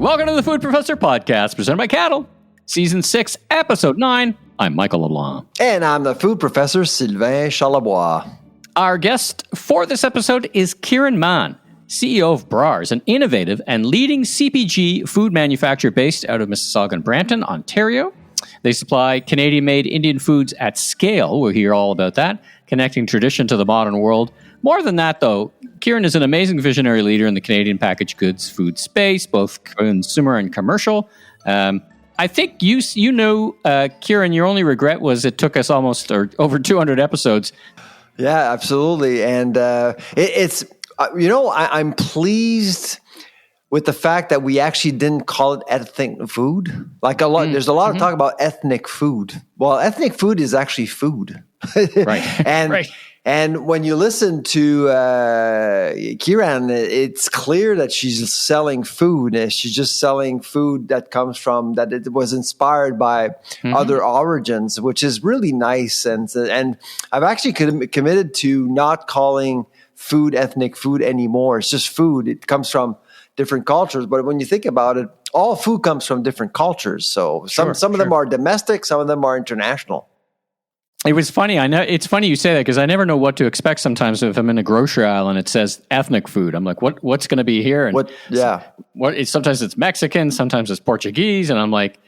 Welcome to the Food Professor Podcast, presented by Caddle. Season 6, Episode 9. I'm Michael LeBlanc. And I'm the Food Professor, Sylvain Charlebois. Our guest for this episode is Kiran Mann, CEO of Brar, an innovative and leading CPG food manufacturer based out of Mississauga and Brampton, Ontario. They supply Canadian-made Indian foods at scale. We'll hear all about that, connecting tradition to the modern world. More than that, though, Kiran is an amazing visionary leader in the Canadian packaged goods food space, both consumer and commercial. I think you know, Kiran, your only regret was it took us almost or over 200 episodes. Yeah, absolutely. And I'm pleased with the fact that we actually didn't call it ethnic food. Like there's a lot of talk about ethnic food. Well, ethnic food is actually food. Right. And when you listen to Kiran, it's clear that she's selling food. She's just selling food that comes from, that it was inspired by other origins, which is really nice. And I've actually committed to not calling food ethnic food anymore. It's just food. It comes from different cultures. But when you think about it, all food comes from different cultures. So some of them are domestic, some of them are international. It was funny. I know it's funny you say that because I never know what to expect sometimes if I'm in a grocery aisle and it says ethnic food. I'm like, what's going to be here? And sometimes it's Mexican, sometimes it's Portuguese, and I'm like,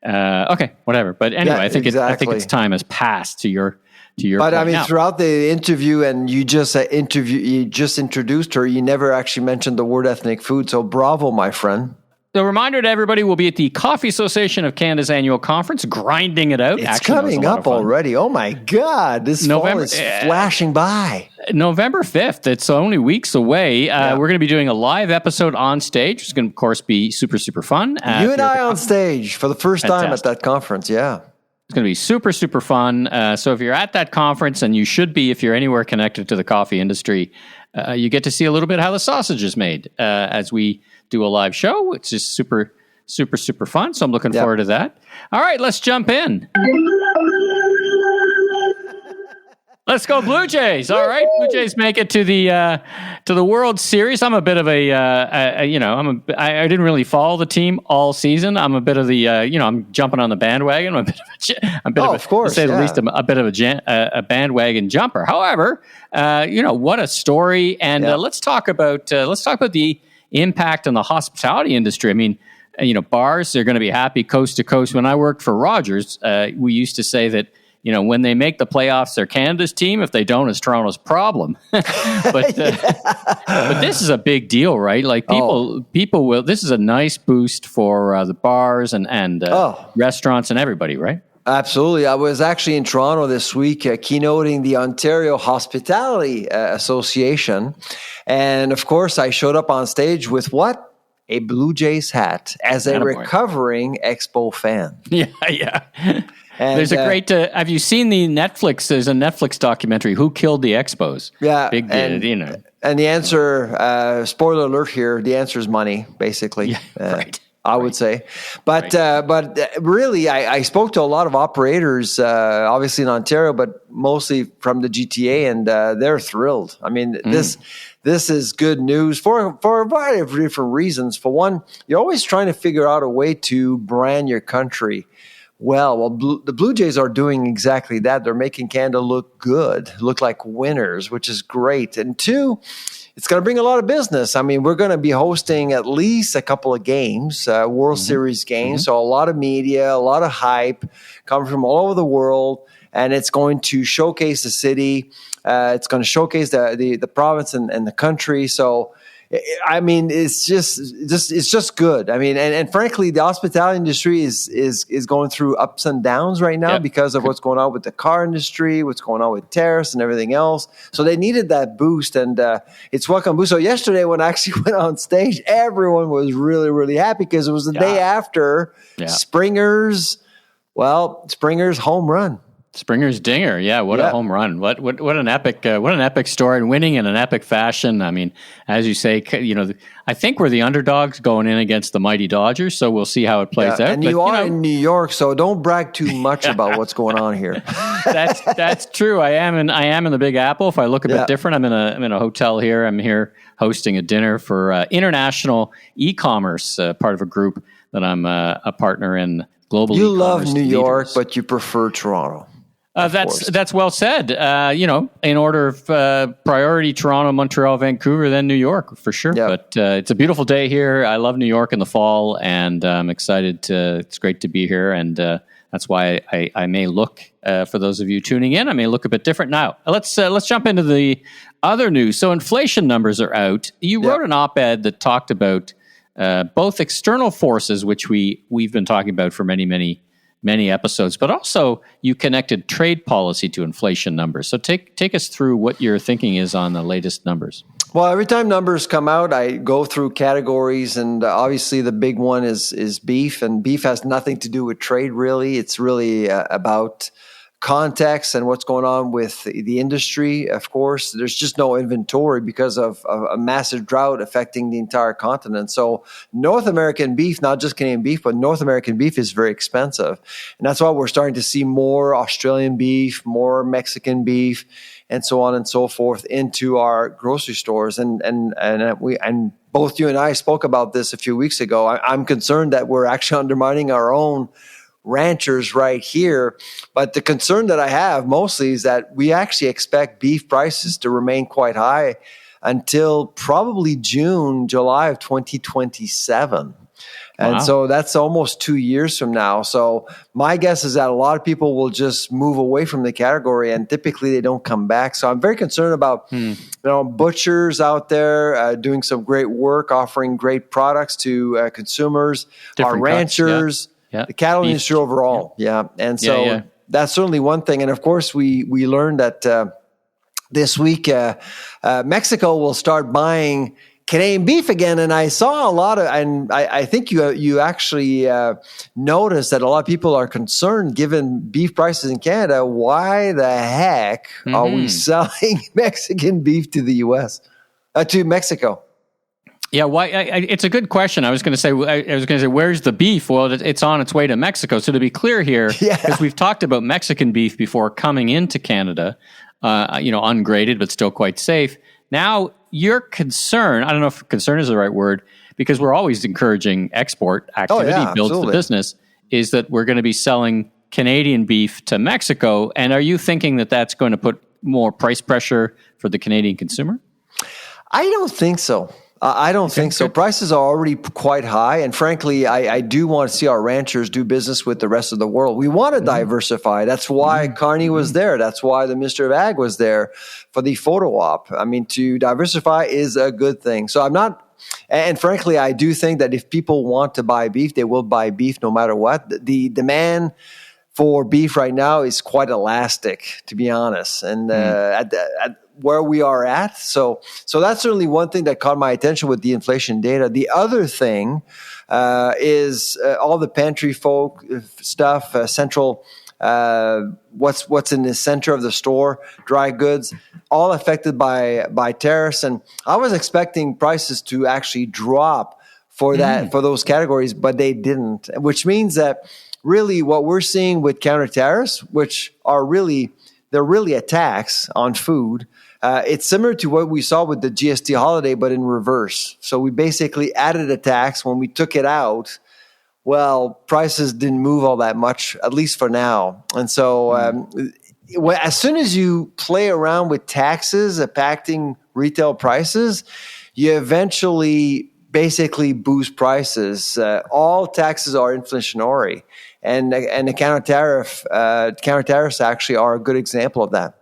okay, whatever. But anyway, I think it's time has passed to your. But I mean, throughout the interview, and you just introduced her, you never actually mentioned the word ethnic food. So bravo, my friend. The reminder to everybody, we'll be at the Coffee Association of Canada's annual conference, grinding it out. It's coming up already. Oh my God, this fall is flashing by. November 5th. It's only weeks away. We're going to be doing a live episode on stage. It's going to, of course, be super, super fun. You and I on stage for the first time at that conference. Yeah. It's going to be super, super fun. So if you're at that conference, and you should be if you're anywhere connected to the coffee industry, you get to see a little bit how the sausage is made as we do a live show. It's just super, super, super fun. So I'm looking forward to that. All right, let's jump in. Let's go Blue Jays. All right, Blue Jays make it to the World Series. I'm a bit of I didn't really follow the team all season. I'm a bit of I'm jumping on the bandwagon. I'm a bit of a bandwagon jumper. However, what a story. And let's talk about the impact on the hospitality industry. I mean, bars, they're going to be happy coast to coast. When I worked for Rogers, we used to say that, when they make the playoffs, they're Canada's team. If they don't, it's Toronto's problem. but this is a big deal, right? Like people will. This is a nice boost for the bars and restaurants and everybody, right? Absolutely. I was actually in Toronto this week keynoting the Ontario Hospitality Association. And of course, I showed up on stage with what? A Blue Jays hat as a recovering Expo fan. Yeah. And, there's a great. Have you seen the Netflix? There's a Netflix documentary. Who killed the Expos? Yeah, And the answer, spoiler alert here, the answer is money, basically. Yeah, right. I would say, but really, I spoke to a lot of operators, obviously in Ontario, but mostly from the GTA, and they're thrilled. I mean, this is good news for a variety of different reasons. For one, you're always trying to figure out a way to brand your country. Well, the Blue Jays are doing exactly that. They're making Canada look good, look like winners, which is great. And two, it's going to bring a lot of business. I mean, we're going to be hosting at least a couple of games, World Series games. So a lot of media, a lot of hype coming from all over the world. And it's going to showcase the city. It's going to showcase the province and the country. So, I mean, it's just good. I mean, and frankly, the hospitality industry is going through ups and downs right now because of what's going on with the car industry, what's going on with tariffs and everything else. So they needed that boost, and it's welcome boost. So yesterday, when I actually went on stage, everyone was really, really happy because it was the day after Springer's home run. Springer's dinger, what a home run! What an epic story, and winning in an epic fashion. I mean, as you say, I think we're the underdogs going in against the mighty Dodgers, so we'll see how it plays out. And you are in New York, so don't brag too much about what's going on here. That's true. I am in the Big Apple. If I look a bit different, I'm in a hotel here. I'm here hosting a dinner for international e-commerce, part of a group that I'm a partner in. Global. You love New York, leaders. but you prefer Toronto. That's well said. In order of priority, Toronto, Montreal, Vancouver, then New York for sure. Yep. But it's a beautiful day here. I love New York in the fall, and I'm excited. It's great to be here, and that's why I may look for those of you tuning in. I may look a bit different now. Let's jump into the other news. So inflation numbers are out. You wrote an op-ed that talked about both external forces, which we've been talking about for many episodes, but also you connected trade policy to inflation numbers. So take us through what your thinking is on the latest numbers. Well, every time numbers come out, I go through categories, and obviously the big one is beef, and beef has nothing to do with trade, really. It's really about context and what's going on with the industry. Of course, there's just no inventory because of a massive drought affecting the entire continent. So North American beef, not just Canadian beef, but North American beef is very expensive. And that's why we're starting to see more Australian beef, more Mexican beef, and so on and so forth into our grocery stores. And both you and I spoke about this a few weeks ago. I'm concerned that we're actually undermining our own ranchers right here. But the concern that I have mostly is that we actually expect beef prices to remain quite high until probably June, July of 2027. And so that's almost 2 years from now. So my guess is that a lot of people will just move away from the category, and typically they don't come back. So I'm very concerned about butchers out there doing some great work, offering great products to consumers, our ranchers, the cattle industry overall. And so that's certainly one thing. And of course, we learned that this week Mexico will start buying Canadian beef again, and I saw a lot of, and I think you actually noticed that a lot of people are concerned, given beef prices in Canada. Why the heck are we selling Mexican beef to the U.S. To Mexico? Yeah, why? It's a good question. I was going to say, where's the beef? Well, it's on its way to Mexico. So to be clear here, because we've talked about Mexican beef before coming into Canada, ungraded but still quite safe. Now, your concern, I don't know if concern is the right word, because we're always encouraging export activity, builds the business, is that we're going to be selling Canadian beef to Mexico. And are you thinking that that's going to put more price pressure for the Canadian consumer? I don't think so. I don't think so. Prices are already quite high. And frankly, I do want to see our ranchers do business with the rest of the world. We want to diversify. That's why Carney was there. That's why the Minister of Ag was there for the photo op. I mean, to diversify is a good thing. So I'm not, and frankly, I do think that if people want to buy beef, they will buy beef no matter what. The demand for beef right now is quite elastic, to be honest. And at where we are at. So that's certainly one thing that caught my attention with the inflation data. The other thing is all the pantry folk stuff, central, what's in the center of the store, dry goods, all affected by tariffs. And I was expecting prices to actually drop for that, for those categories, but they didn't, which means that really what we're seeing with counter tariffs, which are they're really a tax on food. It's similar to what we saw with the GST holiday, but in reverse. So we basically added a tax. When we took it out, well, prices didn't move all that much, at least for now. And so as soon as you play around with taxes impacting retail prices, you eventually basically boost prices. All taxes are inflationary. And the counter tariffs actually are a good example of that.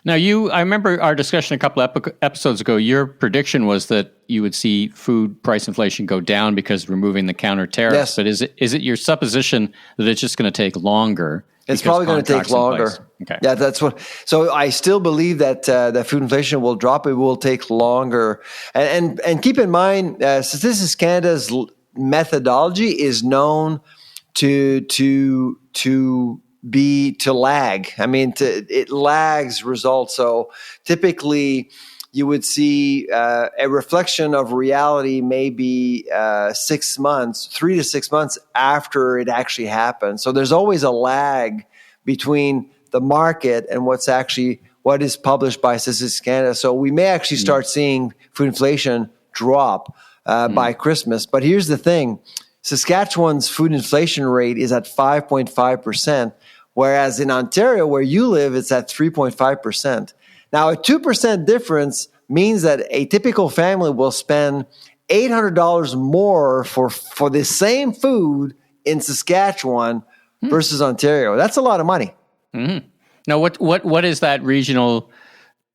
Now, I remember our discussion a couple episodes ago. Your prediction was that you would see food price inflation go down because removing the counter tariffs. Yes. But is it your supposition that it's just going to take longer? It's probably going to take longer. Okay. Yeah, that's what. So I still believe that that food inflation will drop. It will take longer. And keep in mind, Statistics Canada's methodology is known to be to lag. I mean, it lags results. So typically, you would see a reflection of reality maybe 6 months, 3 to 6 months after it actually happened. So there's always a lag between the market and what is published by Statistics Canada. So we may actually start seeing food inflation drop by Christmas. But here's the thing. Saskatchewan's food inflation rate is at 5.5%, whereas in Ontario, where you live, it's at 3.5%. Now, a 2% difference means that a typical family will spend $800 more for the same food in Saskatchewan versus Ontario. That's a lot of money. Mm-hmm. Now, what does that regional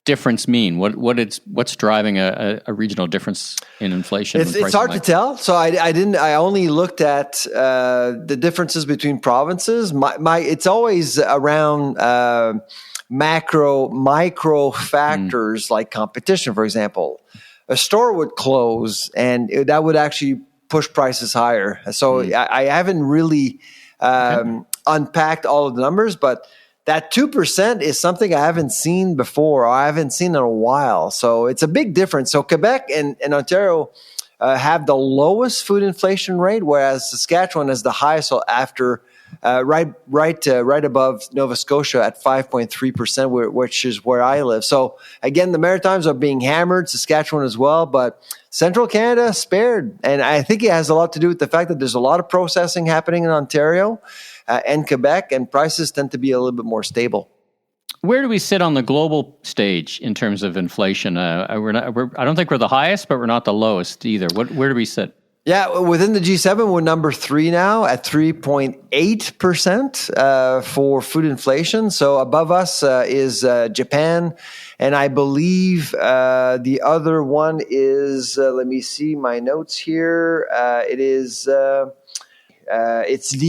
difference mean? What's driving a regional difference in inflation? It's hard to tell. So I only looked at the differences between provinces. It's always around micro factors like competition. For example, a store would close and that would actually push prices higher. So I haven't really unpacked all of the numbers, but that 2% is something I haven't seen before, or I haven't seen in a while. So it's a big difference. So Quebec and Ontario have the lowest food inflation rate, whereas Saskatchewan has the highest. So after right above Nova Scotia at 5.3%, which is where I live. So again, the Maritimes are being hammered, Saskatchewan as well, but Central Canada spared. And I think it has a lot to do with the fact that there's a lot of processing happening in Ontario and Quebec, and prices tend to be a little bit more stable. Where do we sit on the global stage in terms of inflation? I don't think we're the highest, but we're not the lowest either. Where do we sit? Yeah, within the G7, we're number 3 now at 3.8% for food inflation. So above us is Japan, and I believe the other one is, let me see my notes here. It's the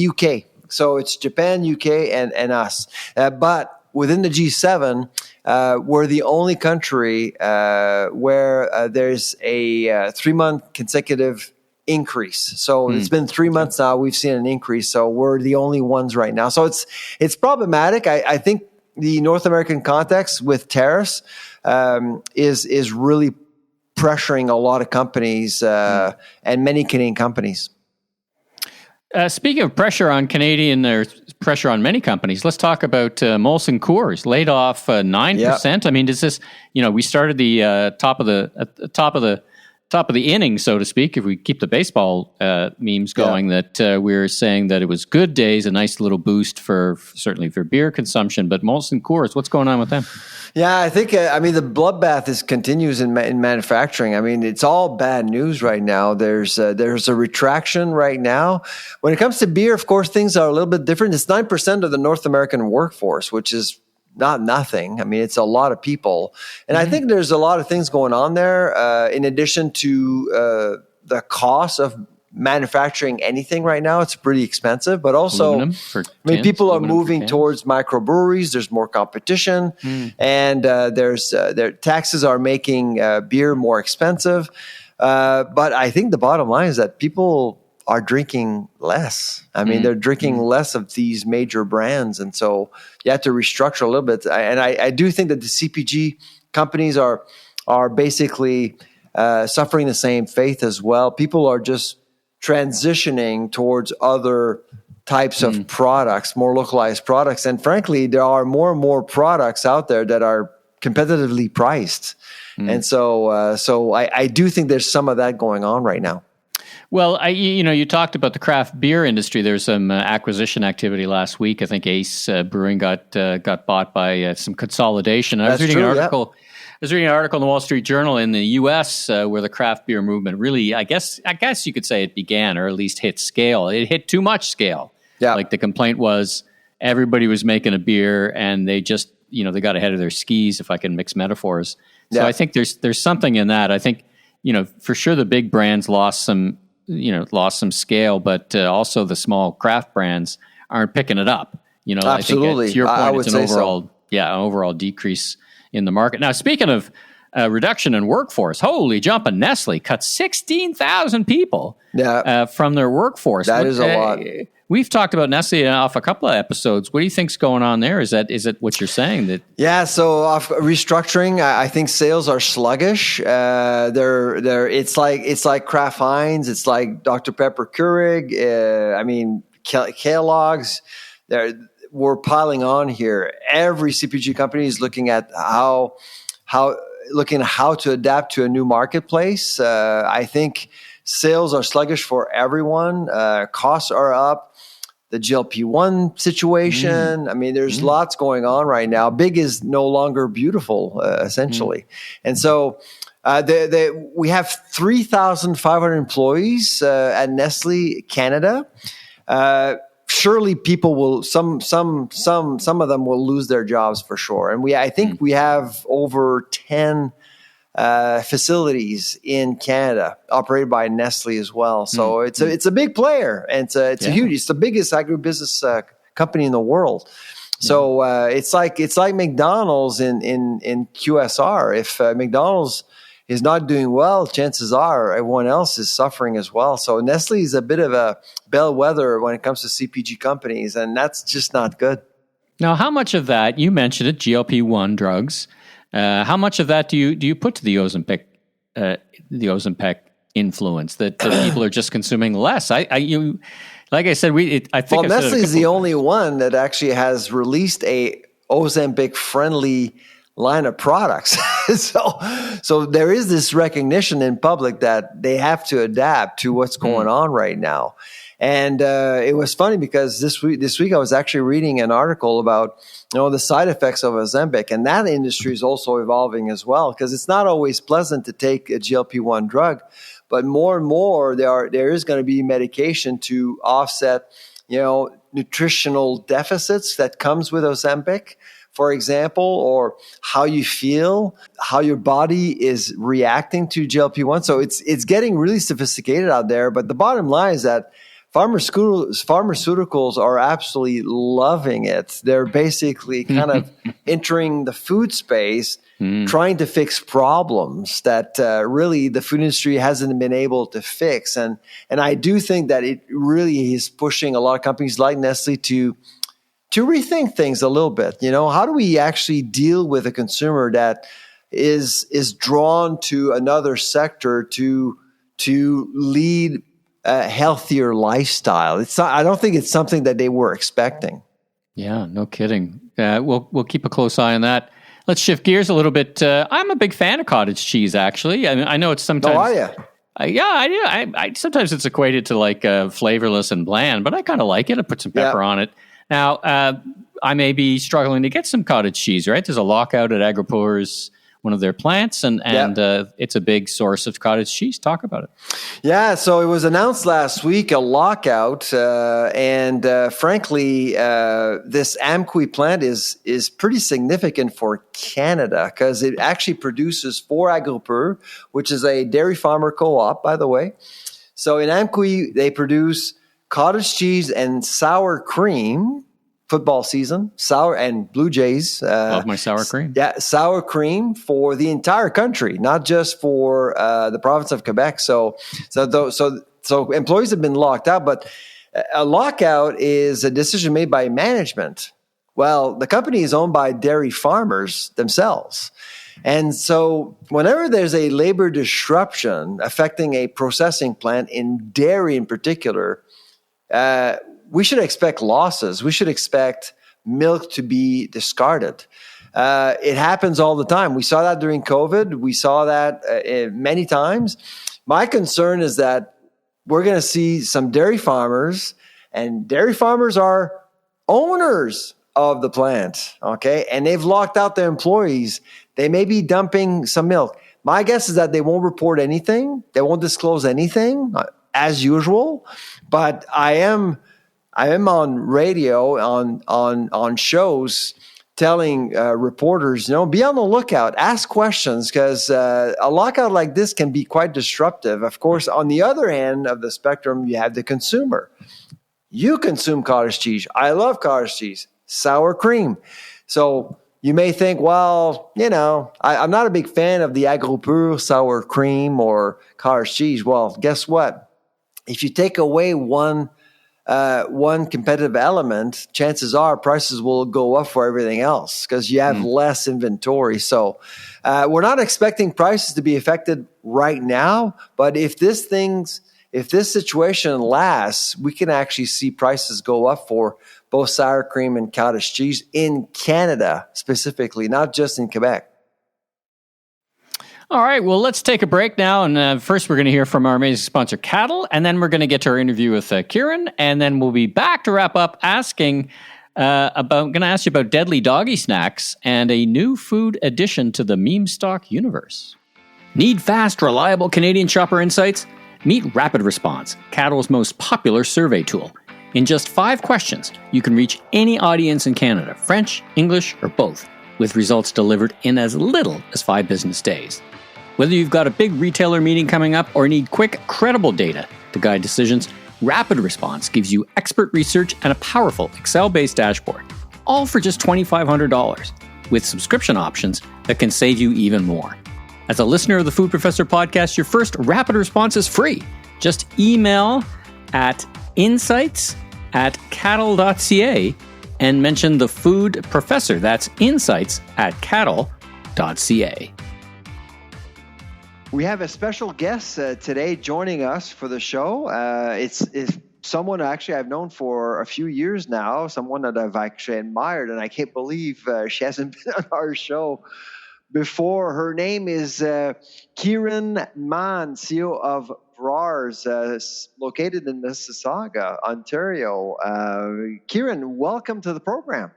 UK. So it's Japan, UK, and us. But within the G7, we're the only country where there's a 3-month consecutive increase. So it's been 3 months now. We've seen an increase. So we're the only ones right now. So it's problematic. I think the North American context with tariffs is really pressuring a lot of companies and many Canadian companies. Speaking of pressure on Canadian, there's pressure on many companies. Let's talk about Molson Coors, laid off 9%. Yep. I mean, does this? We started the top of the inning, so to speak. If we keep the baseball memes going, that we're saying that it was good days, a nice little boost certainly for beer consumption. But Molson Coors, what's going on with them? Yeah, I think the bloodbath continues in manufacturing. I mean, it's all bad news right now. There's a retraction right now. When it comes to beer, of course, things are a little bit different. It's 9% of the North American workforce, which is not nothing. I mean, it's a lot of people. And I think there's a lot of things going on there. In addition to the cost of manufacturing anything right now, it's pretty expensive, but also, people are moving towards microbreweries. There's more competition, and their taxes are making beer more expensive. But I think the bottom line is that people are drinking less. I mean, they're drinking less of these major brands, and so you have to restructure a little bit. And I do think that the CPG companies are basically suffering the same fate as well. People are just transitioning towards other types of products, more localized products. And frankly, there are more and more products out there that are competitively priced. And so I do think there's some of that going on right now. Well, you talked about the craft beer industry. There's some acquisition activity last week. I think Ace Brewing got bought by some consolidation. I was reading an article. I was reading an article in the Wall Street Journal in the U.S. Where the craft beer movement really, I guess you could say it began, or at least hit scale. It hit too much scale. Yeah. Like the complaint was everybody was making a beer and they just, they got ahead of their skis, if I can mix metaphors. So I think there's something in that. I think, for sure the big brands lost some scale, but also the small craft brands aren't picking it up. Absolutely. I think to your point, it's an overall decrease in the market. Now, speaking of reduction in workforce, holy jumping, Nestlé cut 16,000 people from their workforce. That is a lot. we've talked about Nestle off a couple of episodes. What do you think's going on there? Is it what you're saying that? Yeah. So restructuring, I think sales are sluggish. It's like Kraft Heinz. It's like Dr. Pepper Keurig. Kellogg's. We're piling on here. Every CPG company is looking at how to adapt to a new marketplace. I think sales are sluggish for everyone. Costs are up. The GLP-1 situation. There's lots going on right now. Big is no longer beautiful, essentially. And so we have 3,500 employees at Nestle Canada. Surely people will, some of them will lose their jobs for sure. And I think we have over 10 facilities in Canada operated by Nestle as well. So it's a big player, and it's the biggest agribusiness company in the world. So it's like McDonald's in QSR. If McDonald's is not doing well, chances are everyone else is suffering as well. So Nestle is a bit of a bellwether when it comes to CPG companies, and that's just not good. Now, how much of that, you mentioned it, GLP-1 drugs, how much of that do you put to the Ozempic influence that people are just consuming less? Like I said, I think Nestle is the only one that actually has released a Ozempic friendly line of products. So there is this recognition in public that they have to adapt to what's going on right now. And it was funny because this week I was actually reading an article about the side effects of Ozempic, and that industry is also evolving as well, because it's not always pleasant to take a GLP-1 drug, but more and more there is going to be medication to offset nutritional deficits that comes with Ozempic, for example, or how you feel, how your body is reacting to GLP-1. So it's getting really sophisticated out there. But the bottom line is that pharmaceuticals are absolutely loving it. They're basically kind of entering the food space, trying to fix problems that really the food industry hasn't been able to fix. And I do think that it really is pushing a lot of companies like Nestle to rethink things a little bit. How do we actually deal with a consumer that is drawn to another sector to lead a healthier lifestyle? I don't think it's something that they were expecting. Yeah, no kidding. We'll keep a close eye on that. Let's shift gears a little bit. I'm a big fan of cottage cheese, actually. I know it's sometimes. Oh, are you? I sometimes it's equated to like flavorless and bland, but I kind of like it. I put some pepper on it. Now, I may be struggling to get some cottage cheese, right? There's a lockout at Agropur's, one of their plants, and it's a big source of cottage cheese. Talk about it. Yeah, so it was announced last week, a lockout, and frankly, this Amqui plant is pretty significant for Canada because it actually produces for Agropur, which is a dairy farmer co-op, by the way. So in Amqui, they produce cottage cheese and sour cream. Football season, sour and Blue Jays. Love my sour cream. Yeah, sour cream for the entire country, not just for the province of Quebec. So employees have been locked out, but a lockout is a decision made by management. Well, the company is owned by dairy farmers themselves. And so whenever there's a labor disruption affecting a processing plant in dairy in particular, we should expect losses. We should expect milk to be discarded. It happens all the time. We saw that during COVID. We saw that many times. My concern is that we're going to see some dairy farmers, and dairy farmers are owners of the plant, okay? And they've locked out their employees. They may be dumping some milk. My guess is that they won't report anything. They won't disclose anything as usual. But I am on radio, on shows, telling reporters, be on the lookout, ask questions, because a lockout like this can be quite disruptive. Of course, on the other end of the spectrum, you have the consumer. You consume cottage cheese. I love cottage cheese, sour cream. So you may think, well, I'm not a big fan of the Agropur sour cream or cottage cheese. Well, guess what? If you take away one one competitive element, chances are prices will go up for everything else because you have less inventory. So we're not expecting prices to be affected right now, but if this situation lasts, we can actually see prices go up for both sour cream and cottage cheese in Canada specifically, not just in Quebec. All right, well, let's take a break now. And first, we're going to hear from our amazing sponsor, Caddle. And then we're going to get to our interview with Kiran. And then we'll be back to wrap up going to ask you about deadly doggy snacks and a new food addition to the meme stock universe. Need fast, reliable Canadian shopper insights? Meet Rapid Response, Caddle's most popular survey tool. In just 5 questions, you can reach any audience in Canada, French, English, or both, with results delivered in as little as 5 business days. Whether you've got a big retailer meeting coming up or need quick, credible data to guide decisions, Rapid Response gives you expert research and a powerful Excel-based dashboard, all for just $2,500, with subscription options that can save you even more. As a listener of the Food Professor podcast, your first Rapid Response is free. Just email at insights@caddle.ca and mention the Food Professor. That's insights@caddle.ca. We have a special guest today joining us for the show. It's someone actually I've known for a few years now, someone that I've actually admired, and I can't believe she hasn't been on our show before. Her name is Kiran Mann, CEO of Brar, located in Mississauga, Ontario. Kiran, welcome to the program.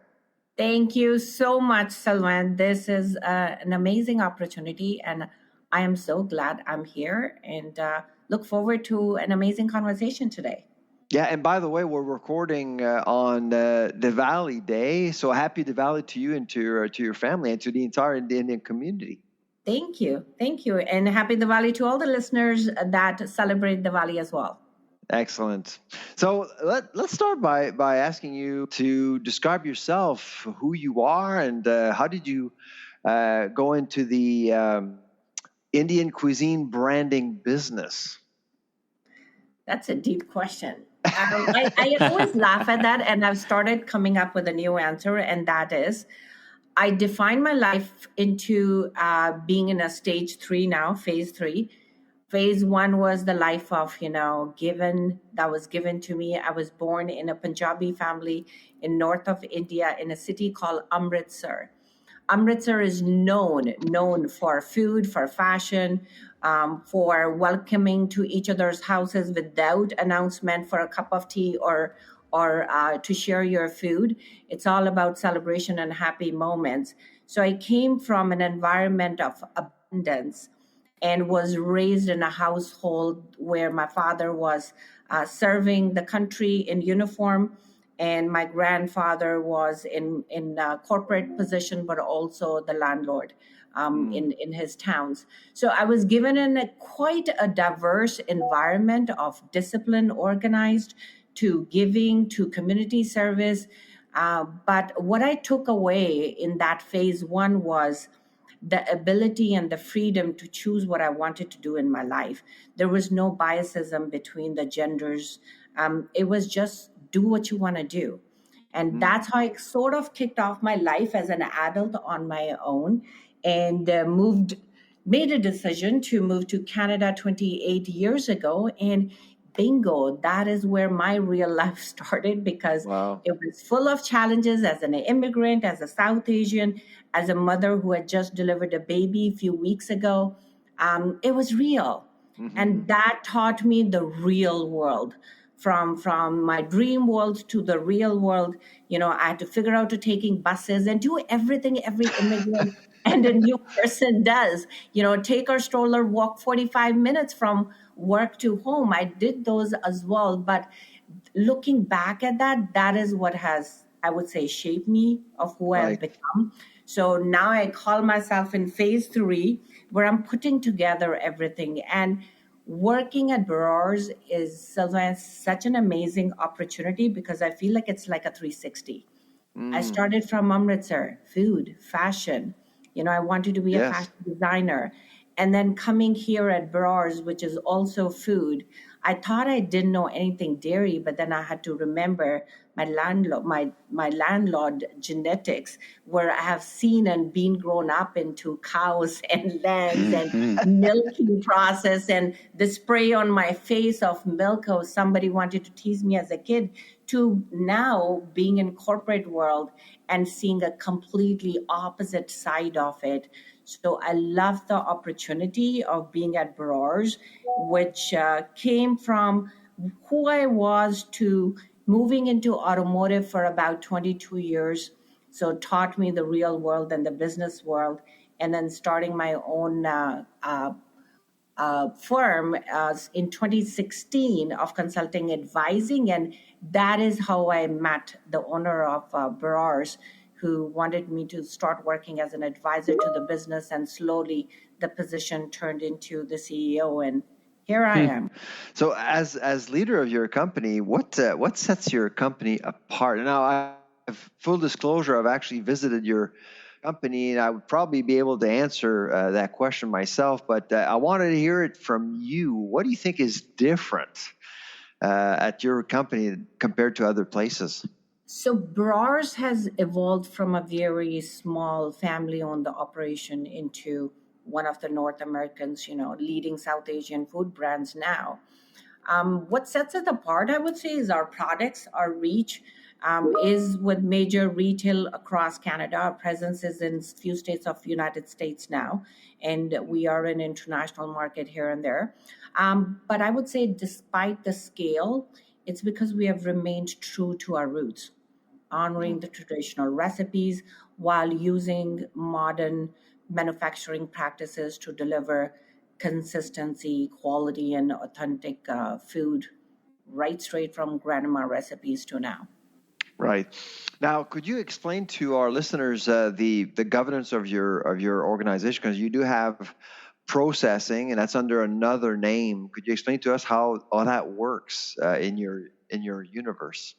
Thank you so much, Sylvain. This is an amazing opportunity, and I am so glad I'm here and look forward to an amazing conversation today. Yeah, and by the way, we're recording on Diwali Day, so happy Diwali to you and to your family and to the entire Indian community. Thank you, and happy Diwali to all the listeners that celebrate Diwali as well. Excellent. So let's start by asking you to describe yourself, who you are, and how did you go into the Indian cuisine branding business? That's a deep question. I always laugh at that, and I've started coming up with a new answer, and that is, I define my life into being in a stage 3 now, phase 3. Phase 1 was the life of, that was given to me. I was born in a Punjabi family in north of India in a city called Amritsar. Amritsar is known for food, for fashion, for welcoming to each other's houses without announcement for a cup of tea or to share your food. It's all about celebration and happy moments. So I came from an environment of abundance and was raised in a household where my father was serving the country in uniform, and my grandfather was in a corporate position, but also the landlord in his towns. So I was given in quite a diverse environment of discipline, organized, to giving, to community service. But what I took away in that phase 1 was the ability and the freedom to choose what I wanted to do in my life. There was no biasism between the genders. It was just do what you want to do. And that's how I sort of kicked off my life as an adult on my own, and made a decision to move to Canada 28 years ago. And bingo, that is where my real life started, because It was full of challenges as an immigrant, as a South Asian, as a mother who had just delivered a baby a few weeks ago. It was real. And that taught me the real world. From my dream world to the real world, I had to figure out taking buses and do everything every immigrant and a new person does. Take our stroller, walk 45 minutes from work to home. I did those as well. But looking back at that is what has, I would say, shaped me of who I've become. So now I call myself in phase 3, where I'm putting together everything. And working at Brars is such an amazing opportunity, because I feel like it's like a 360. I started from Amritsar, food, fashion. I wanted to be a fashion designer. And then coming here at Brar's, which is also food, I thought I didn't know anything dairy, but then I had to remember my landlord genetics, where I have seen and been grown up into cows and lambs and milking process and the spray on my face of milk. How somebody wanted to tease me as a kid, to now being in corporate world and seeing a completely opposite side of it. So I love the opportunity of being at Brar's, which came from who I was to moving into automotive for about 22 years. So taught me the real world and the business world, and then starting my own firm in 2016 of consulting advising. And that is how I met the owner of Brar's, who wanted me to start working as an advisor to the business. And slowly the position turned into the CEO. And here I am. So as leader of your company, what sets your company apart? Now, full disclosure, I've actually visited your company, and I would probably be able to answer that question myself, but I wanted to hear it from you. What do you think is different at your company compared to other places? So Brar's has evolved from a very small family-owned operation into one of the North Americans, leading South Asian food brands now. What sets it apart, I would say, is our products, our reach. Is with major retail across Canada. Our presence is in few states of the United States now, and we are an international market here and there. But I would say despite the scale, it's because we have remained true to our roots, honoring the traditional recipes while using modern manufacturing practices to deliver consistency, quality, and authentic food right straight from grandma recipes to now. Right. Now, could you explain to our listeners the governance of your organization? Because you do have processing, and that's under another name. Could you explain to us how that works in your universe?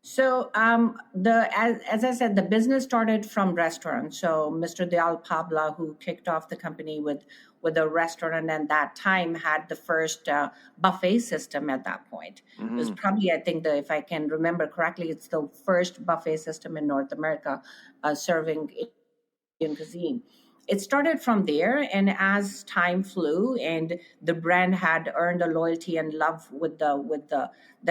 So, as I said, the business started from restaurants. So, Mr. Dayal Pabla, who kicked off the company with a restaurant, and that time had the first buffet system at that point. It was probably, I think, if I can remember correctly, it's the first buffet system in North America serving Indian cuisine. It started from there, and as time flew, and the brand had earned a loyalty and love with the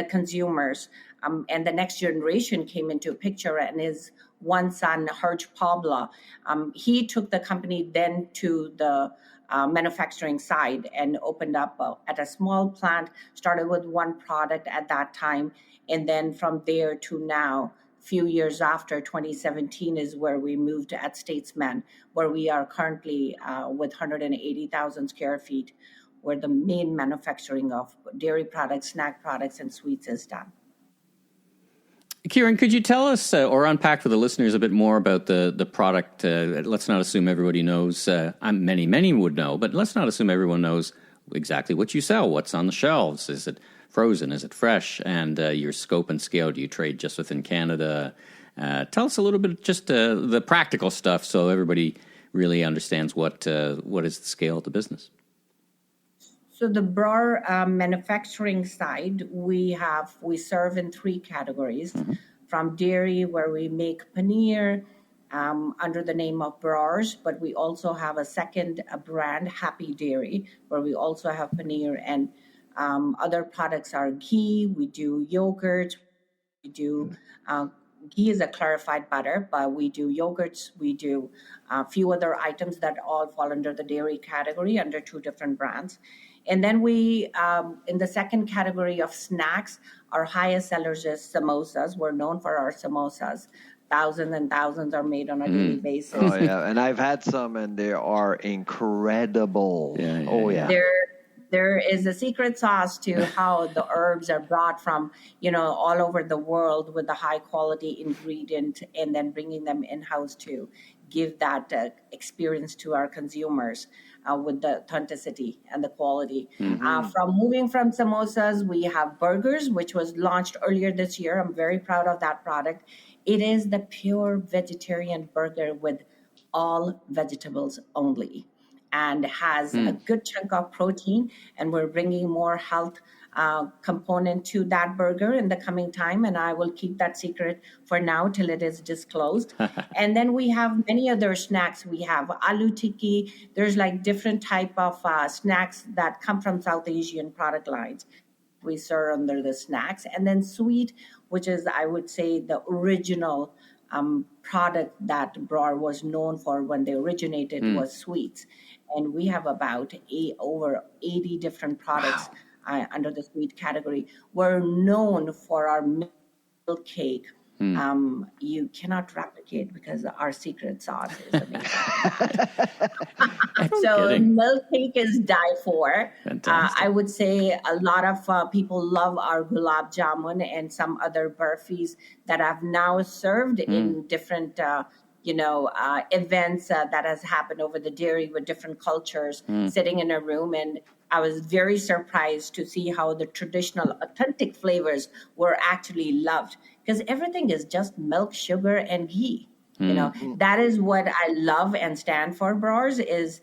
consumers, and the next generation came into picture, and his one son, Harj Pabla, he took the company then to the manufacturing side and opened up at a small plant, started with one product at that time, and then from there to now, few years after 2017 is where we moved at Statesman, where we are currently with 180,000 square feet, where the main manufacturing of dairy products, snack products, and sweets is done. Kiran, could you tell us or unpack for the listeners a bit more about the product? Let's not assume everybody knows. Many would know, but let's not assume everyone knows exactly what you sell, what's on the shelves. Is it frozen? Is it fresh? And your scope and scale, do you trade just within Canada? Tell us a little bit, just the practical stuff, so everybody really understands what is the scale of the business. So the Brar manufacturing side, we serve in three categories. From dairy, where we make paneer under the name of Brar's, but we also have a second brand, Happy Dairy, where we also have paneer, and other products are ghee. We do yogurt. We do ghee is a clarified butter, but we do yogurts. We do a few other items that all fall under the dairy category under two different brands. And then we, in the second category of snacks, our highest sellers is samosas. We're known for our samosas. Thousands and thousands are made on a daily basis. Oh, yeah. And I've had some, and they are incredible. Yeah. There is a secret sauce to how the herbs are brought from, all over the world with the high quality ingredient, and then bringing them in-house to give that experience to our consumers with the authenticity and the quality. From moving from samosas, we have burgers, which was launched earlier this year. I'm very proud of that product. It is the pure vegetarian burger with all vegetables only. and has a good chunk of protein, and we're bringing more health component to that burger in the coming time, and I will keep that secret for now till it is disclosed. And then we have many other snacks. We have aloo tikki. There's like different type of snacks that come from South Asian product lines we serve under the snacks. And then sweet, which is, I would say, the original product that Brar was known for when they originated was sweets. And we have about over 80 different products under the sweet category. We're known for our milk cake. You cannot replicate because our secret sauce is amazing. So milk cake is die for. I would say a lot of people love our gulab jamun and some other burfis that I've now served in different events that has happened over the dairy with different cultures sitting in a room. And I was very surprised to see how the traditional authentic flavors were actually loved, because everything is just milk, sugar, and ghee. That is what I love and stand for, Brars, is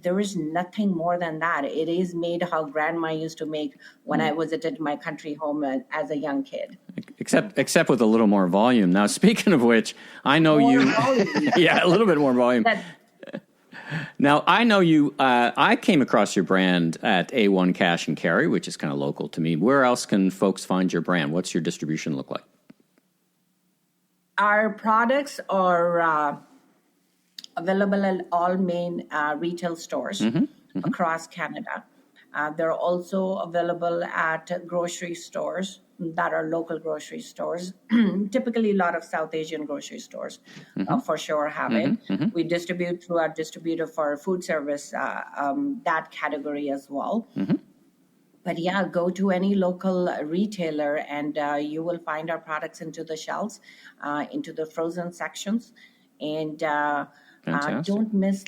there is nothing more than that. It is made how grandma used to make when I visited my country home as a young kid. Except with a little more volume. Now, speaking of which, I know yeah, a little bit more volume. Now, I know you, I came across your brand at A1 Cash and Carry, which is kind of local to me. Where else can folks find your brand? What's your distribution look like? Our products are available at all main retail stores across Canada. They're also available at grocery stores that are local grocery stores. Typically, a lot of South Asian grocery stores for sure have it. We distribute through our distributor for food service, that category as well. But yeah, go to any local retailer and you will find our products into the shelves, into the frozen sections. And don't miss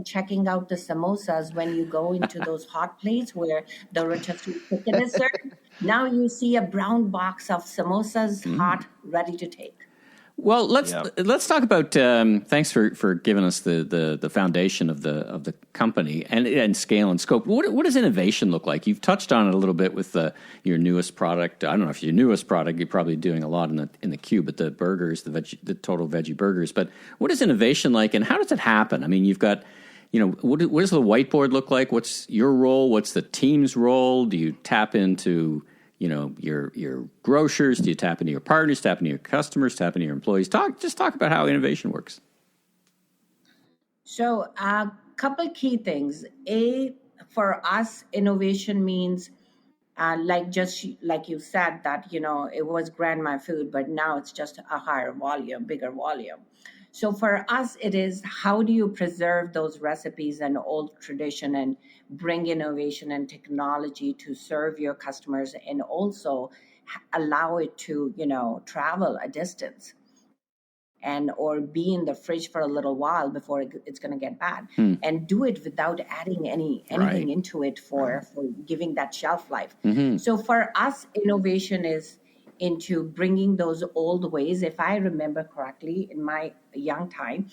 checking out the samosas when you go into those hot plates where the rotisserie chicken is served. Now you see a brown box of samosas, hot, ready to take. Well, let's talk about. Thanks for giving us the foundation of the company and scale and scope. What does innovation look like? You've touched on it a little bit with your newest product. I don't know if your newest product. You're probably doing a lot in the queue, but the burgers, the total veggie burgers. But what is innovation like, and how does it happen? I mean, you've got. What does the whiteboard look like? What's your role? What's the team's role? Do you tap into your grocers? Do you tap into your partners, tap into your customers, tap into your employees? Talk about how innovation works. So a couple key things. For us, innovation means like you said that, it was grandma food, but now it's just a higher volume, bigger volume. So for us, it is how do you preserve those recipes and old tradition and bring innovation and technology to serve your customers and also allow it to, travel a distance or be in the fridge for a little while before it's going to get bad, and do it without adding anything into it for giving that shelf life. So for us, innovation is into bringing those old ways. If I remember correctly, in my young time,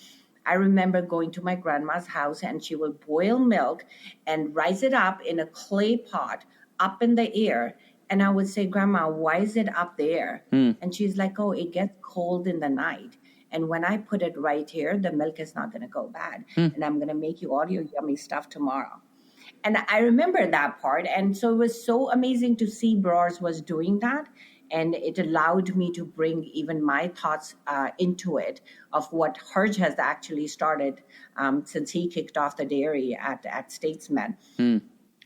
I remember going to my grandma's house and she would boil milk and rise it up in a clay pot up in the air. And I would say, Grandma, why is it up there? And she's like, oh, it gets cold in the night. And when I put it right here, the milk is not going to go bad. And I'm going to make you all your yummy stuff tomorrow. And I remember that part. And so it was so amazing to see Brars was doing that. And it allowed me to bring even my thoughts into it of what Herj has actually started since he kicked off the dairy at Statesman.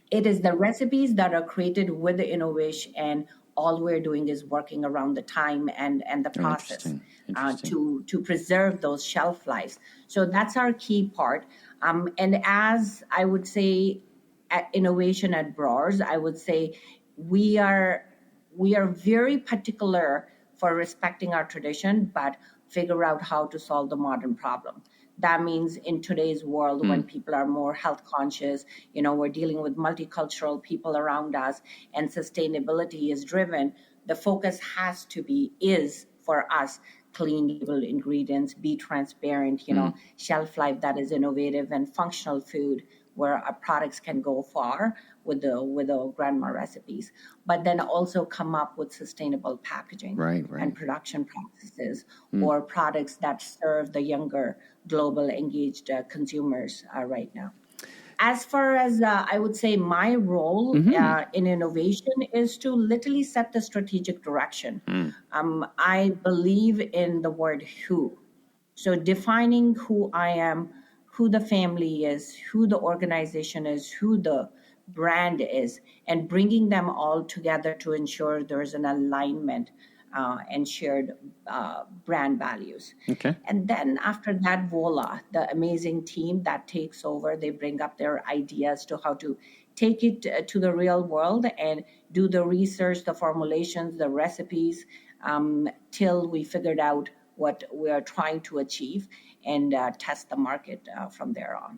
It is the recipes that are created with the innovation, and all we're doing is working around the time and the process to preserve those shelf lives. So that's our key part. And as I would say, at innovation at Brars, I would say we are very particular for respecting our tradition, but figure out how to solve the modern problem. That means in today's world, when people are more health conscious, we're dealing with multicultural people around us, and sustainability is driven. The focus is for us, clean label ingredients, be transparent, shelf life that is innovative, and functional food where our products can go far with the grandma recipes, but then also come up with sustainable packaging and production practices, or products that serve the younger global engaged consumers right now. As far as I would say my role in innovation is to literally set the strategic direction. I believe in the word who. So defining who I am, who the family is, who the organization is, who the brand is, and bringing them all together to ensure there's an alignment and shared brand values. Okay. And then after that, voila, the amazing team that takes over, they bring up their ideas to how to take it to the real world and do the research, the formulations, the recipes, till we figured out what we are trying to achieve and test the market from there on.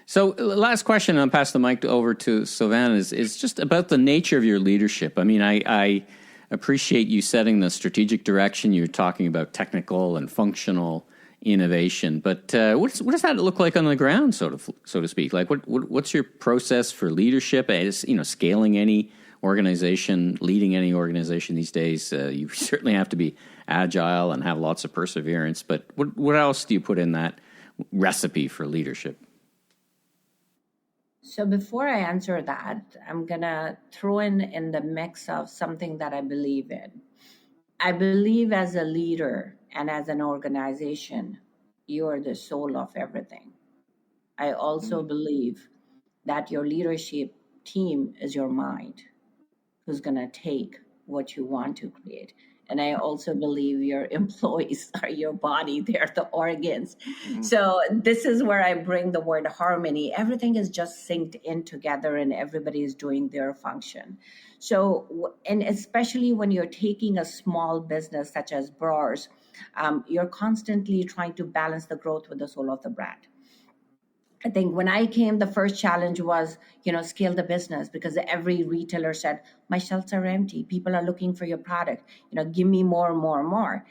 So last question, I'll pass the mic over to Sylvain, is just about the nature of your leadership. I mean, I appreciate you setting the strategic direction. You're talking about technical and functional innovation, but what does that look like on the ground, so to speak? Like, what's your process for leadership? As scaling any organization, leading any organization these days, you certainly have to be agile and have lots of perseverance. But what else do you put in that recipe for leadership? So before I answer that, I'm going to throw in the mix of something that I believe in. I believe as a leader and as an organization, you are the soul of everything. I also believe that your leadership team is your mind, who's going to take what you want to create. And I also believe your employees are your body. They're the organs. So this is where I bring the word harmony. Everything is just synced in together and everybody is doing their function. So, and especially when you're taking a small business such as Brar's, you're constantly trying to balance the growth with the soul of the brand. I think when I came, the first challenge was, scale the business, because every retailer said, my shelves are empty. People are looking for your product. Give me more and more and more.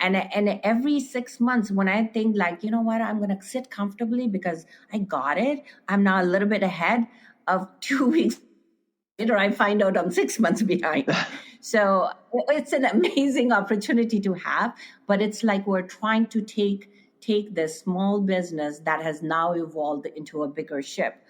And every 6 months when I think like, what, I'm going to sit comfortably because I got it. I'm now a little bit ahead of 2 weeks later, I find out I'm 6 months behind. So it's an amazing opportunity to have, but it's like we're trying to take this small business that has now evolved into a bigger ship,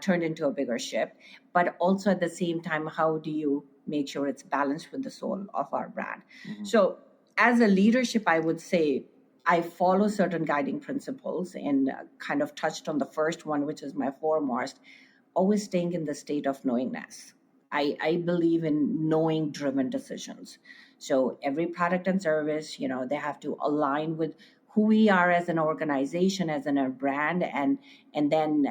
turned into a bigger ship, but also at the same time, how do you make sure it's balanced with the soul of our brand? So as a leadership, I would say I follow certain guiding principles and kind of touched on the first one, which is my foremost, always staying in the state of knowingness. I believe in knowing-driven decisions. So every product and service, they have to align with who we are as an organization, as a brand, and then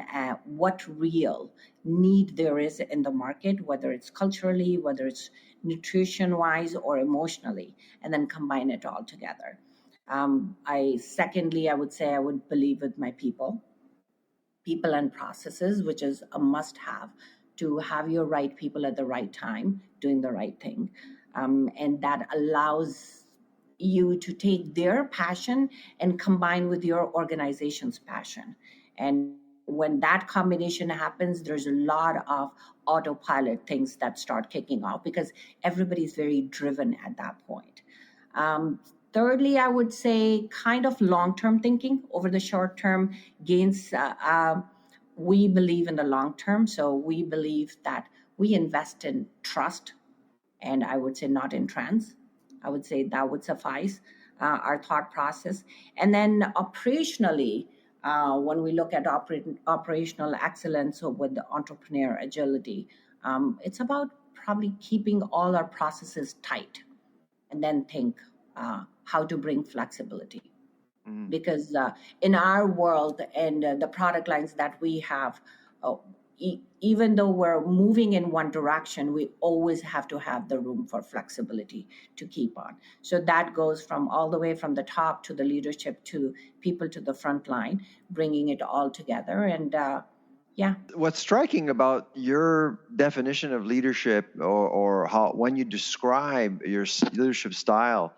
what real need there is in the market, whether it's culturally, whether it's nutrition-wise or emotionally, and then combine it all together. Secondly, I would say I would believe with my people and processes, which is a must-have to have your right people at the right time, doing the right thing. And that allows you to take their passion and combine with your organization's passion. And when that combination happens, there's a lot of autopilot things that start kicking off because everybody's very driven at that point. Thirdly, I would say kind of long-term thinking over the short-term gains. We believe in the long term. So we believe that we invest in trust, and I would say not in trends. I would say that would suffice our thought process. And then operationally, when we look at operational excellence with the entrepreneur agility, it's about probably keeping all our processes tight and then think how to bring flexibility. Because in our world and the product lines that we have, even though we're moving in one direction, we always have to have the room for flexibility to keep on. So that goes from all the way from the top to the leadership to people to the front line, bringing it all together. And yeah. What's striking about your definition of leadership or how when you describe your leadership style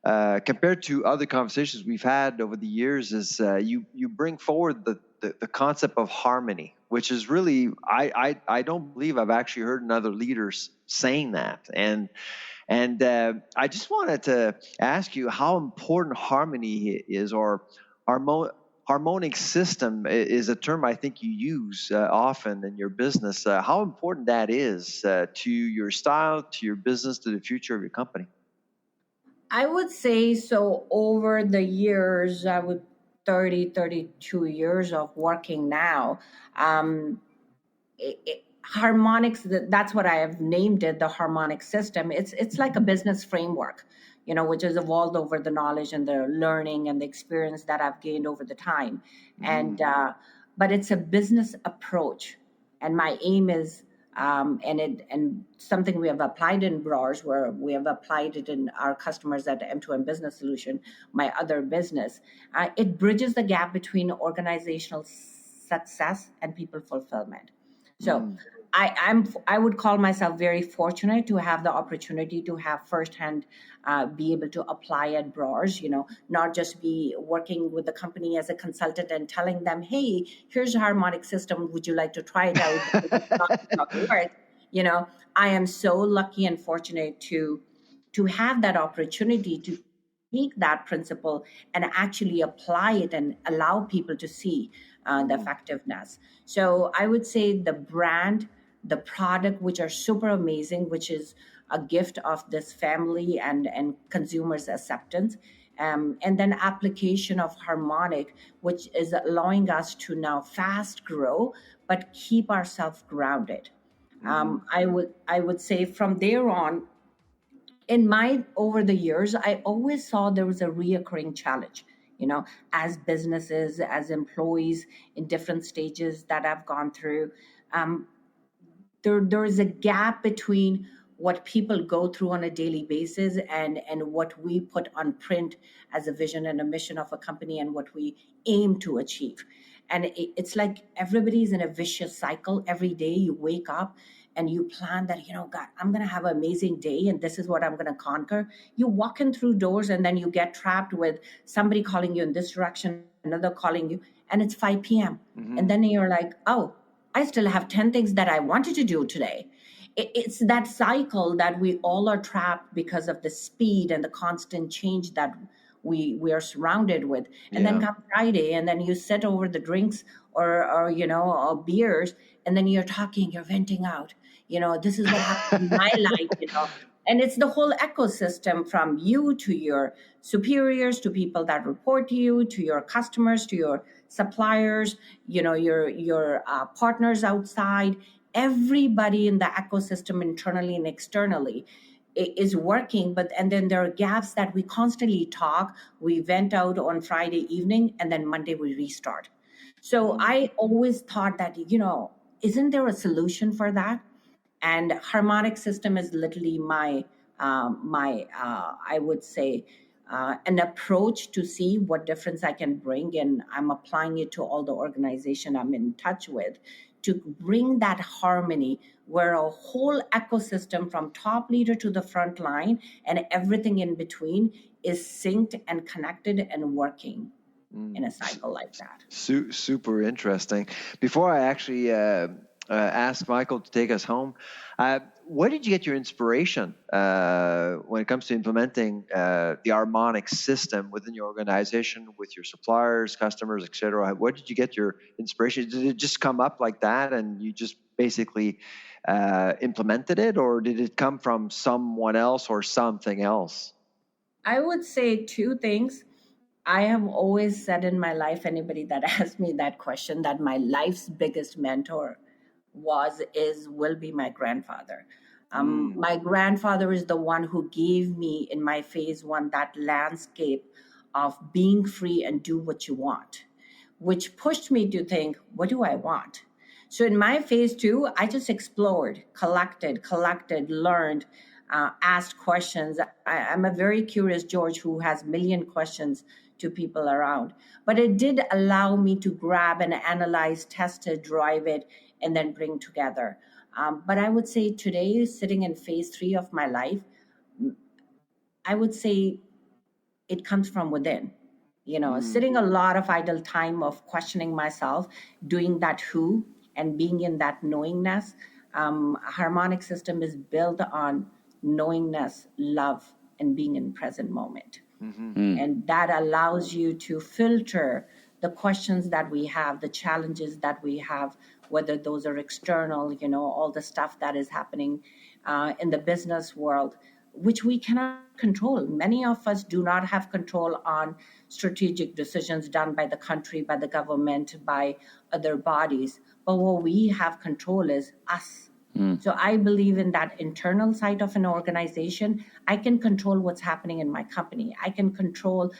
compared to other conversations we've had over the years is you bring forward the concept of harmony. which is really, I don't believe I've actually heard another leader saying that. And I just wanted to ask you how important harmony is, or harmonic system is a term I think you use often in your business. How important that is to your style, to your business, to the future of your company? I would say so. Over the years, I would 32 years of working now. Harmonics, that's what I have named it, the harmonic system. It's like a business framework, which has evolved over the knowledge and the learning and the experience that I've gained over the time. And but it's a business approach, and my aim is and something we have applied in Brars, where we have applied it in our customers at M2M Business Solution, my other business. It bridges the gap between organizational success and people fulfillment. So I would call myself very fortunate to have the opportunity to have firsthand be able to apply at Brars, not just be working with the company as a consultant and telling them, hey, here's a harmonic system. Would you like to try it out? It's not gonna work. I am so lucky and fortunate to have that opportunity to take that principle and actually apply it and allow people to see the effectiveness. So I would say the brand, the product, which are super amazing, which is a gift of this family and consumers' acceptance. And then application of harmonic, which is allowing us to now fast grow, but keep ourselves grounded. I would say from there on, over the years, I always saw there was a reoccurring challenge, as businesses, as employees in different stages that I've gone through. There is a gap between what people go through on a daily basis and what we put on print as a vision and a mission of a company and what we aim to achieve. And it's like everybody's in a vicious cycle. Every day you wake up and you plan that, God, I'm going to have an amazing day and this is what I'm going to conquer. You walk in through doors and then you get trapped with somebody calling you in this direction, another calling you, and it's 5 p.m. And then you're like, oh, I still have 10 things that I wanted to do today. It's that cycle that we all are trapped because of the speed and the constant change that we are surrounded with. And then come Friday, and then you sit over the drinks or beers, and then you're talking, you're venting out. This is what happened in my life. And it's the whole ecosystem, from you to your superiors, to people that report to you, to your customers, to your suppliers, your partners outside. Everybody in the ecosystem, internally and externally, is working. And then there are gaps that we constantly talk. We vent out on Friday evening, and then Monday we restart. So I always thought that, isn't there a solution for that? And harmonic system is literally my I would say, an approach to see what difference I can bring. And I'm applying it to all the organization I'm in touch with, to bring that harmony where a whole ecosystem from top leader to the front line and everything in between is synced and connected and working in a cycle like that. Super interesting. Before I actually ask Michael to take us home, where did you get your inspiration when it comes to implementing the harmonic system within your organization with your suppliers, customers, etc.? Where did you get your inspiration? Did it just come up like that and you just basically implemented it, or did it come from someone else or something else? I would say two things. I have always said in my life, anybody that asks me that question, that my life's biggest mentor will be my grandfather. My grandfather is the one who gave me in my phase one that landscape of being free and do what you want, which pushed me to think, what do I want? So in my phase two, I just explored, collected, learned, asked questions. I'm a very curious George who has million questions to people around. But it did allow me to grab and analyze, test it, drive it, and then bring together. But I would say today, sitting in phase 3 of my life, I would say it comes from within. Sitting a lot of idle time of questioning myself, doing that who and being in that knowingness. Harmonic system is built on knowingness, love, and being in present moment. And that allows you to filter the questions that we have, the challenges that we have, whether those are external, all the stuff that is happening in the business world, which we cannot control. Many of us do not have control on strategic decisions done by the country, by the government, by other bodies. But what we have control is us. So I believe in that internal side of an organization. I can control what's happening in my company. I can control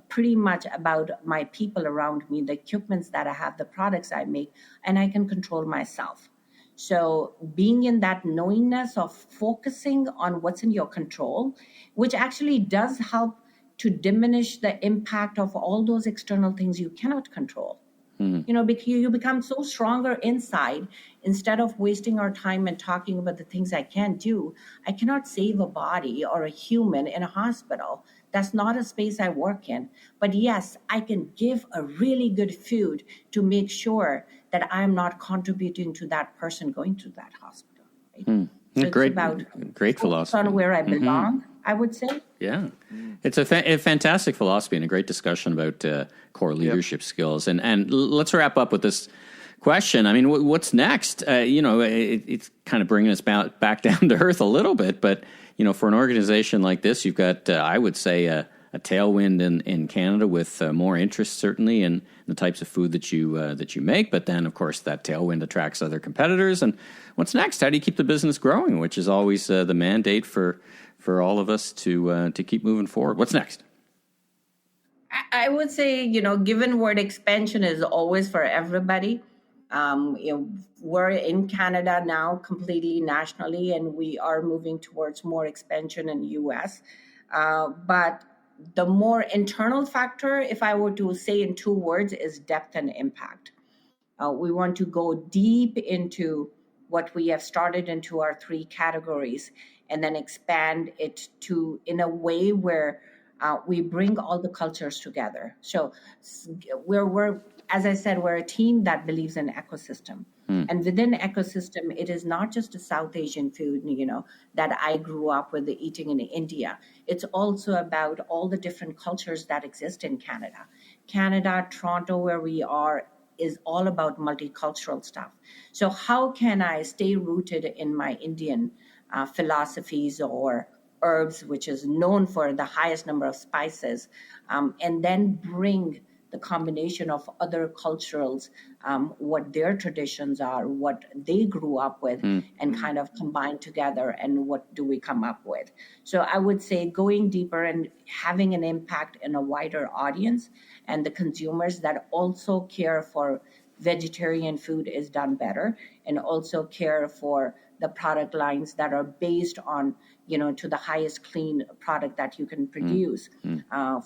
pretty much about my people around me, the equipments that I have, the products I make, and I can control myself. So being in that knowingness of focusing on what's in your control, which actually does help to diminish the impact of all those external things you cannot control. Because you become so stronger inside. Instead of wasting our time and talking about the things I can't do, I cannot save a body or a human in a hospital. That's not a space I work in. But yes, I can give a really good food to make sure that I'm not contributing to that person going to that hospital. Right? So Great, it's about great philosophy. On where I belong, I would say. Yeah, it's a fantastic philosophy and a great discussion about core leadership skills. And let's wrap up with this question. I mean, what's next? It's kind of bringing us back down to earth a little bit. But for an organization like this, you've got, I would say, a tailwind in Canada with more interest certainly in the types of food that you make. But then, of course, that tailwind attracts other competitors. And what's next? How do you keep the business growing? Which is always the mandate for all of us to keep moving forward. What's next? I would say, given word expansion is always for everybody. We're in Canada now completely nationally, and we are moving towards more expansion in the U.S. But the more internal factor, if I were to say in 2 words, is depth and impact. We want to go deep into what we have started into our 3 categories and then expand it to in a way where we bring all the cultures together. So we're, as I said, we're a team that believes in ecosystem. And within ecosystem, it is not just a South Asian food, that I grew up with eating in India. It's also about all the different cultures that exist in Canada. Canada, Toronto, where we are, is all about multicultural stuff. So how can I stay rooted in my Indian philosophies or herbs, which is known for the highest number of spices, and then bring the combination of other culturals, what their traditions are, what they grew up with, and kind of combine together, and what do we come up with? So I would say going deeper and having an impact in a wider audience, and the consumers that also care for vegetarian food is done better, and also care for the product lines that are based on, to the highest clean product that you can produce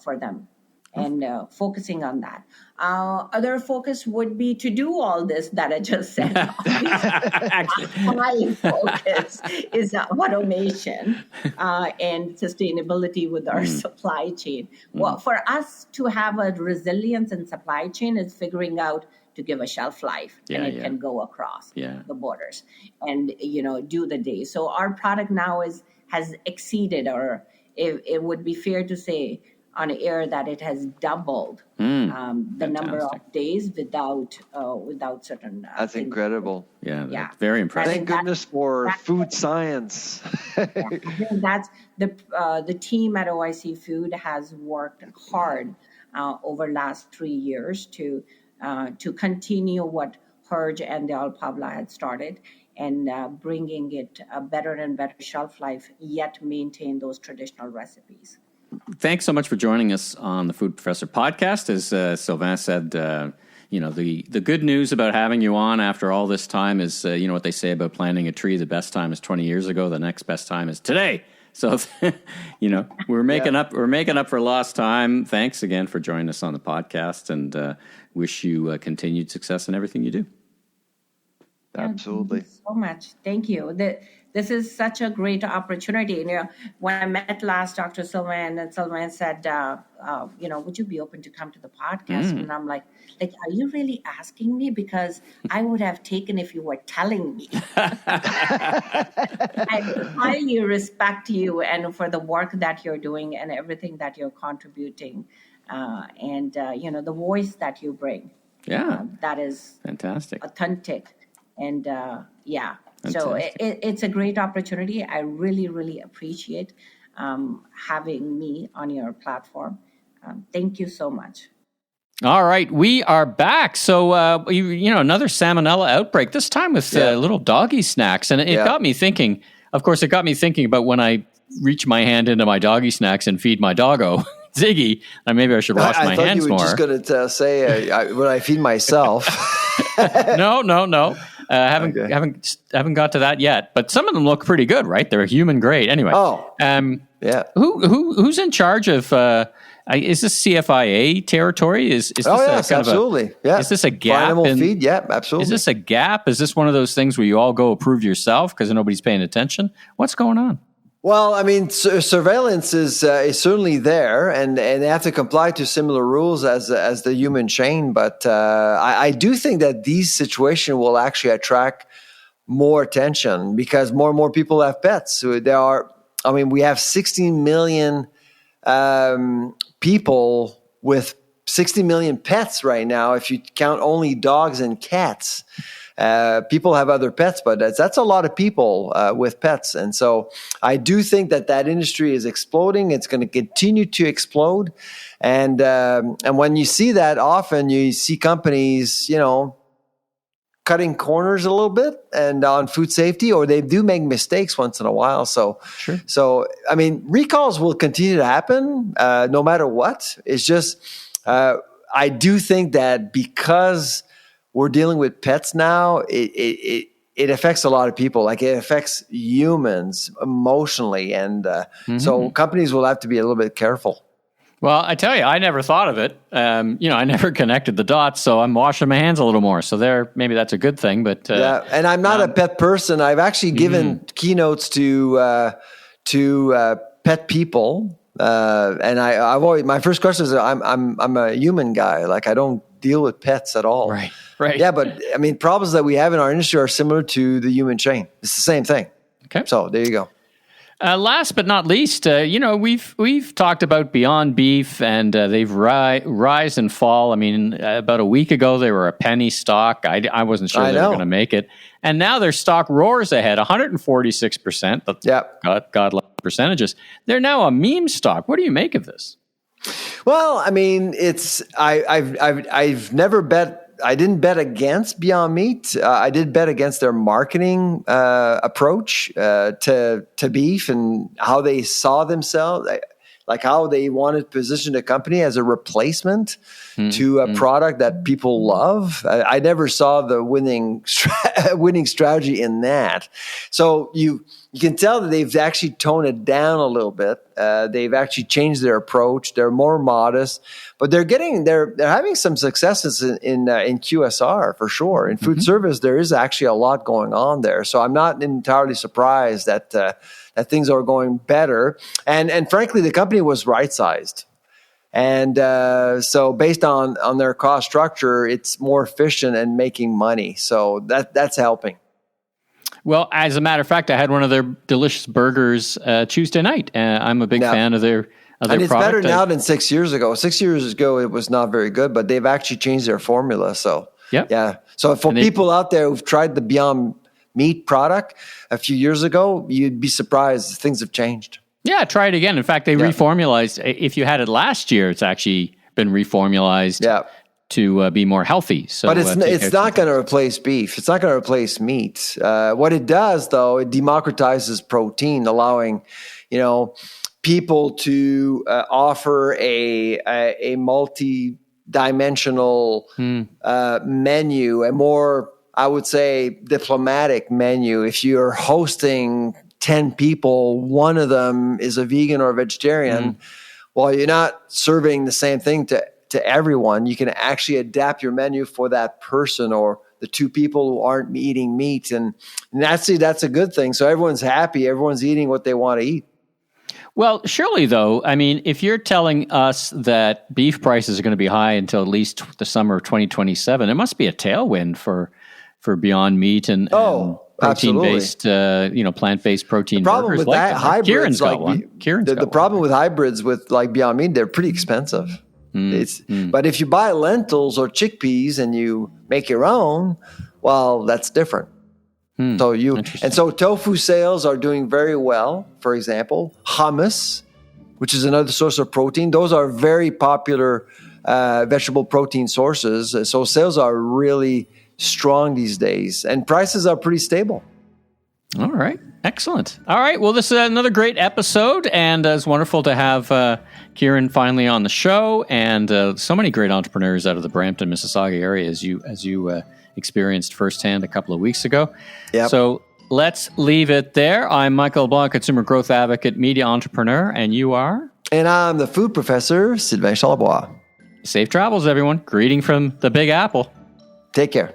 for them. And focusing on that. Other focus would be to do all this that I just said. My focus is automation and sustainability with our supply chain. Well, for us to have a resilience in supply chain is figuring out to give a shelf life, and it can go across the borders and do the day. So our product now has exceeded, or it would be fair to say on air that it has doubled the number of days without certain. That's incredible. Yeah, very impressive. Thank goodness for food science. I think that's the team at OIC Food has worked hard over last 3 years to continue what Herge and Del Pablo had started, and bringing it a better and better shelf life, yet maintain those traditional recipes. Thanks so much for joining us on the Food Professor podcast. As Sylvain said, the good news about having you on after all this time is, what they say about planting a tree. The best time is 20 years ago. The next best time is today. So, we're making up for lost time. Thanks again for joining us on the podcast, and wish you continued success in everything you do. Absolutely. Thank you so much. Thank you. This is such a great opportunity. When I met last Dr. Sylvain, and Sylvain said, would you be open to come to the podcast? And I'm like, are you really asking me? Because I would have taken if you were telling me. I highly respect you and for the work that you're doing and everything that you're contributing, and the voice that you bring. Yeah, that is fantastic, authentic, and so it's a great opportunity. I really, really appreciate having me on your platform. Thank you so much. All right, we are back. So, another salmonella outbreak, this time with little doggy snacks. And it got me thinking, of course, about when I reach my hand into my doggy snacks and feed my doggo, Ziggy, and maybe I should wash my hands more. I thought you were just going to say when I feed myself. No. Haven't got to that yet. But some of them look pretty good, right? They're human grade. Anyway. Who's in charge of... is this CFIA territory? Is this absolutely. Is this a gap? Animal feed? Yeah, absolutely. Is this a gap? Is this one of those things where you all go approve yourself because nobody's paying attention? What's going on? Well, I mean, surveillance is certainly there, and they have to comply to similar rules as the human chain. But I do think that these situations will actually attract more attention because more and more people have pets. So we have 16 million people with 60 million pets right now, if you count only dogs and cats. People have other pets, but that's a lot of people with pets. And so I do think that industry is exploding. It's going to continue to explode. And when you see that, often you see companies, cutting corners a little bit and on food safety, or they do make mistakes once in a while. So, sure. So I mean, recalls will continue to happen no matter what. It's just I do think that because we're dealing with pets now, it affects a lot of people. Like it affects humans emotionally, and so companies will have to be a little bit careful. Well, I tell you, I never thought of it. I never connected the dots, so I'm washing my hands a little more. So maybe that's a good thing. But and I'm not a pet person. I've actually given keynotes to pet people, and I've always, my first question is, I'm a human guy. Like I don't deal with pets at all. Right. Yeah, but I mean, problems that we have in our industry are similar to the human chain. It's the same thing. Okay. So there you go. Last but not least, we've talked about Beyond Beef, and they've rise and fall. I mean, about a week ago, they were a penny stock. I wasn't sure they were going to make it. And now their stock roars ahead, 146%. Yep. God love percentages. They're now a meme stock. What do you make of this? Well, I mean, I've never bet. I didn't bet against Beyond Meat. I did bet against their marketing approach to beef and how they saw themselves, like how they wanted to position the company as a replacement to a product that people love. I never saw the winning strategy in that. So you can tell that they've actually toned it down a little bit. They've actually changed their approach. They're more modest, but they're having some successes in QSR for sure. In food service, there is actually a lot going on there. So I'm not entirely surprised that things are going better. And frankly, the company was right-sized. And so based on their cost structure, it's more efficient and making money. So that's helping. Well, as a matter of fact, I had one of their delicious burgers Tuesday night. I'm a big fan of their and it's product. Better now than 6 years ago. 6 years ago, it was not very good, but they've actually changed their formula. So yeah. So for people out there who've tried the Beyond Meat product a few years ago, you'd be surprised. Things have changed. Yeah, try it again. In fact, they reformulated. If you had it last year, it's actually been reformulated to be more healthy. So, but it's not going to replace beef. It's not going to replace meat. What it does, though, it democratizes protein, allowing people to offer a multi-dimensional menu, a more, I would say, diplomatic menu. If you're hosting 10 people, one of them is a vegan or a vegetarian, well, you're not serving the same thing to everyone. You can actually adapt your menu for that person or the two people who aren't eating meat. And that's a good thing. So everyone's happy. Everyone's eating what they want to eat. Well, surely, though, I mean, if you're telling us that beef prices are going to be high until at least the summer of 2027, it must be a tailwind for Beyond Meat and protein-based, plant-based protein problem burgers. with that, hybrids, Kieran's got one. The problem with hybrids with like Beyond Meat, they're pretty expensive. But if you buy lentils or chickpeas and you make your own, well, that's different. So tofu sales are doing very well. For example, hummus, which is another source of protein. Those are very popular vegetable protein sources. So sales are really strong these days, and prices are pretty stable. All right. Excellent. All right. Well, this is another great episode, and it's wonderful to have Kiran finally on the show, and so many great entrepreneurs out of the Brampton, Mississauga area, as you experienced firsthand a couple of weeks ago. Yep. So let's leave it there. I'm Michael LeBlanc, consumer growth advocate, media entrepreneur, and you are? And I'm the food professor, Sylvain Charlebois. Safe travels, everyone. Greeting from the Big Apple. Take care.